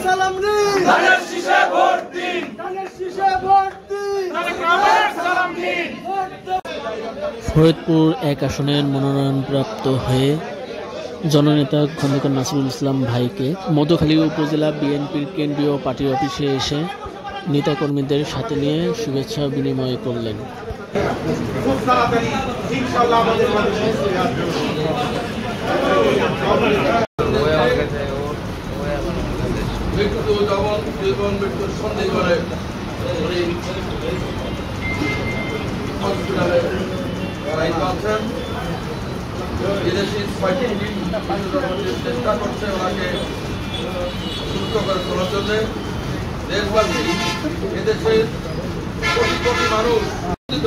সালাম দিন, ধানের শীষে ভোট দিন, ধানের শীষে ভোট দিন, সালাম দিন। ফরিদপুর ১ আসনের মনোনয়নপ্রাপ্ত হয়ে জননেতা খন্দকার নাসিরুল ইসলাম ভাইকে মধুখালী উপজেলা বিএনপির কেন্দ্রীয় পার্টি অফিসে এসে নেতাকর্মীদের সাথে নিয়ে শুভেচ্ছা বিনিময় করলেন। চেষ্টা করছে ওনাকে সুস্থ করে তোলার জন্য। দেশবাসী, এদেশের কোটি কোটি মানুষ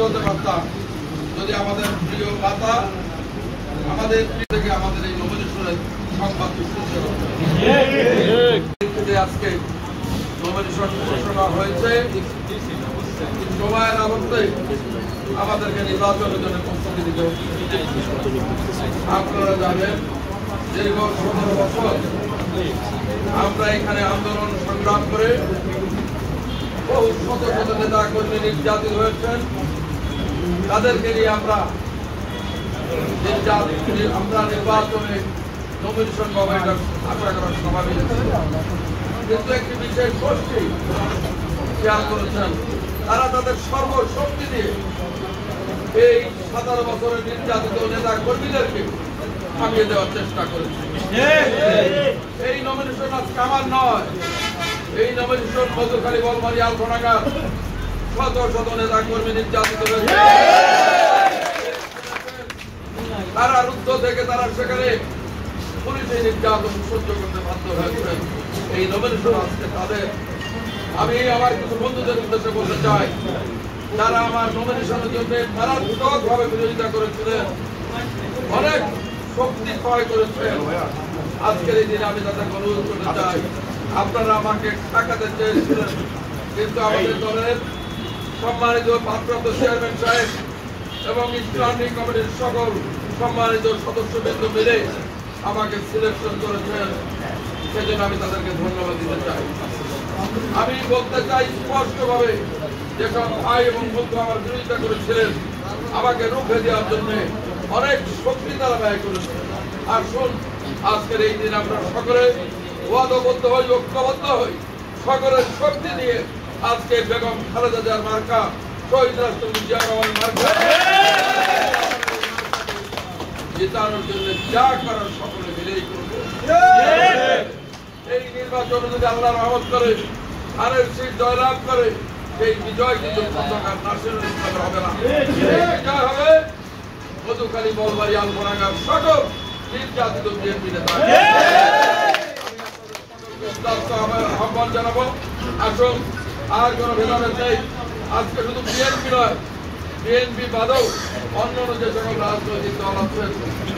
হতে পারতাম যদি আমাদের প্রিয় পাতা আমাদের থেকে আমাদের এই নমিনেশনের সংবাদ আজকে নমিনেশন ঘোষণা হয়েছে। সময়ের আবর্তে আমাদেরকে নির্বাচনের জন্য প্রস্তুতি দিতে হবে। আপনারা জানেন দীর্ঘ ১৭ বছর আমরা এখানে আন্দোলন সংগ্রাম করে বহু শত শত নেতা কর্মী নির্যাতিত হয়েছেন। তাদেরকে নিয়ে আমরা নির্বাচনে নমিনেশন পাবো এটা আশা করার স্বাভাবিক। কিন্তু একটি বিশেষ গোষ্ঠী খেয়াল করেছেন, তারা তাদের সর্বশক্তি দিয়ে এই ১৭ বছরের নির্যাতিত নেতা কর্মীদেরকে থামিয়ে দেওয়ার চেষ্টা করেছে। এই নমিনেশন আজকে আমার নয়, এই নমিনেশন মধুখালী, বলমারী, আলফাডাঙ্গার শত শত নেতা কর্মী নির্যাতিত হয়েছে। তারা রুদ্ধ থেকে তারা সেখানে পুলিশের নির্যাতন সহ্য করতে বাধ্য হয়েছে। এই নমিনেশন আজকে তাদের। আমি আমার কিছু বন্ধুদের উদ্দেশ্যে বলতে চাই, যারা আমার নমিনেশনের জন্য মারাত্মকভাবে বিরোধিতা করেছিলেন, অনেক শক্তি ক্ষয় করেছেন, আজকের এই দিনে আমি তাদেরকে অনুরোধ করতে চাই, আপনারা আমাকে টাকাতে চেয়েছিলেন, কিন্তু আমাদের দলের সম্মানিত ভারপ্রাপ্ত চেয়ারম্যান সাহেব এবং স্ট্যান্ডিং কমিটির সকল সম্মানিত সদস্যবৃন্দ মিলে আমাকে সিলেকশন করেছেন। সেজন্য আমি তাদেরকে ধন্যবাদ দিতে চাই। আমি বলতে চাই স্পষ্টভাবে, যেসব ভাই এবং বন্ধু আমার বিরোধিতা করেছিলেন, আমাকে রুখে দেওয়ার জন্য অনেক শক্তি তারা ব্যয় করেছে। আর শুন, আজকের এই দিন আমরা সকলে ওয়াদাবদ্ধ হই, ঐক্যবদ্ধ হই, সকলের শক্তি দিয়ে আজকে বেগম খালেদা জিয়ার মার্কা, শহীদ রাষ্ট্রপতি জিয়া রহমানের মার্কা জেতানোর জন্য যা করার সকলে মিলেই করব। এই নির্বাচনে যদি আল্লাহ রহমত করে, ধানের শীষ জয়লাভ করে, সেই বিজয় কিন্তু খন্দকার নাসিরুল ইসলামের হবে না, বিজয় হবে মধুখালী, বলমারী, আলফাডাঙ্গার সকল নির্যাতিত বিএনপি নেতা। আহ্বান জানাবো, আসুন আর কোন ভেদাভেদ নেই। আজকে শুধু বিএনপি নয়, বিএনপি বাদেও অন্যান্য যে সকল রাজনৈতিক দল আছে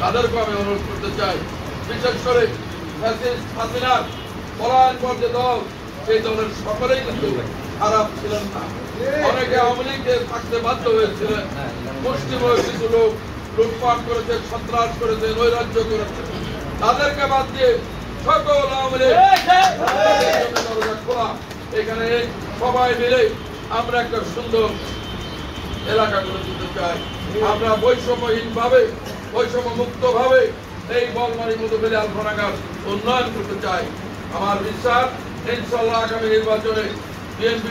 তাদেরকে আমি অনুরোধ করতে চাই, বিশেষ করে হাসিনার পলায়নপর যে দল, সেই দলের সকলেই কিন্তু খারাপ ছিলেন না। অনেকে আওয়ামী লীগে থাকতে বাধ্য হয়েছিলেন। মুষ্টিমেয় কিছু লোক লুটপাট করেছে, সন্ত্রাস করেছে, নৈরাজ্য করেছে। তাদেরকে বাদ দিয়ে সকল আওয়ামী লীগ খোলা, এখানে সবাই মিলে আমরা একটা সুন্দর এলাকা গড়ে তুলতে চাই। আমরা বৈষম্যহীন ভাবে, বৈষম্য মুক্ত ভাবে এই বলমারী, মধুখালী, আলফাডাঙ্গার উন্নয়ন করতে চাই। আমার বিশ্বাস ইনশাআল্লাহ আগামী নির্বাচনে বিএনপি